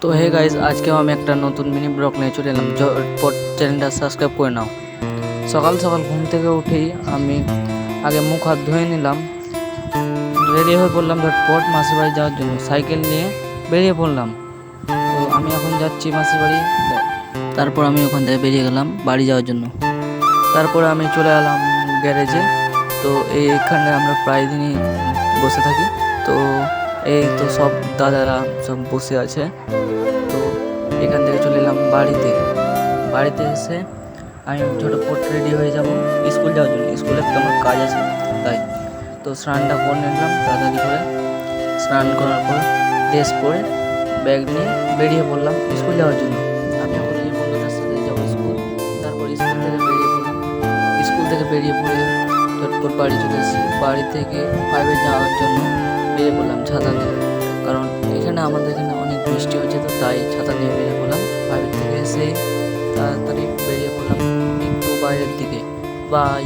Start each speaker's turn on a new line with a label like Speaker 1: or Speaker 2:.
Speaker 1: তো hey guys, আজকেও আমি একটা নতুন মিনি ব্লগ নিয়ে চলে এলাম। ঝটপট চ্যানেলটা সাবস্ক্রাইব করে নাও। সকাল সকাল ঘুম থেকে উঠেই আমি আগে মুখ হাত ধুয়ে নিলাম, রেডি হয়ে পড়লাম ঝটপট মাসির বাড়ি যাওয়ার জন্য। সাইকেল নিয়ে বেরিয়ে পড়লাম। তো আমি এখন যাচ্ছি মাসির বাড়ি। তারপর আমি ওখান থেকে বেরিয়ে গেলাম বাড়ি যাওয়ার জন্য। তারপরে আমি চলে এলাম গ্যারেজে। তো এইখানে আমরা প্রায় দিনই বসে থাকি। তো এই তো সব দাদারা সব বসে আছে। তো এখান থেকে চলে এলাম বাড়িতে এসে আমি ঝটপট রেডি হয়ে যাব স্কুল যাওয়ার জন্য। স্কুলে একটু আমার কাজ আছে তাই। তো স্নানটা করে নিলাম তাড়াতাড়ি করে। স্নান করার পর ড্রেস পরে ব্যাগ নিয়ে বেরিয়ে পড়লাম স্কুল যাওয়ার জন্য। আমি এখন এই বন্ধুটার সাথে যাবো স্কুল। তারপর স্কুল থেকে বেরিয়ে পড়ে ঝটপট বাড়ি চলে এসেছি। বাড়ি থেকে 5-এ যাওয়ার জন্য বেরিয়ে পড়লাম ছাতা নিয়ে, কারণ এখানে আমাদের এখানে অনেক বৃষ্টি হচ্ছে। তো তাই ছাতা নিয়ে বেরিয়ে পড়লাম। 5 থেকে এসে তাড়াতাড়ি বেরিয়ে পড়লাম একটু বাইরের দিকে। বাই।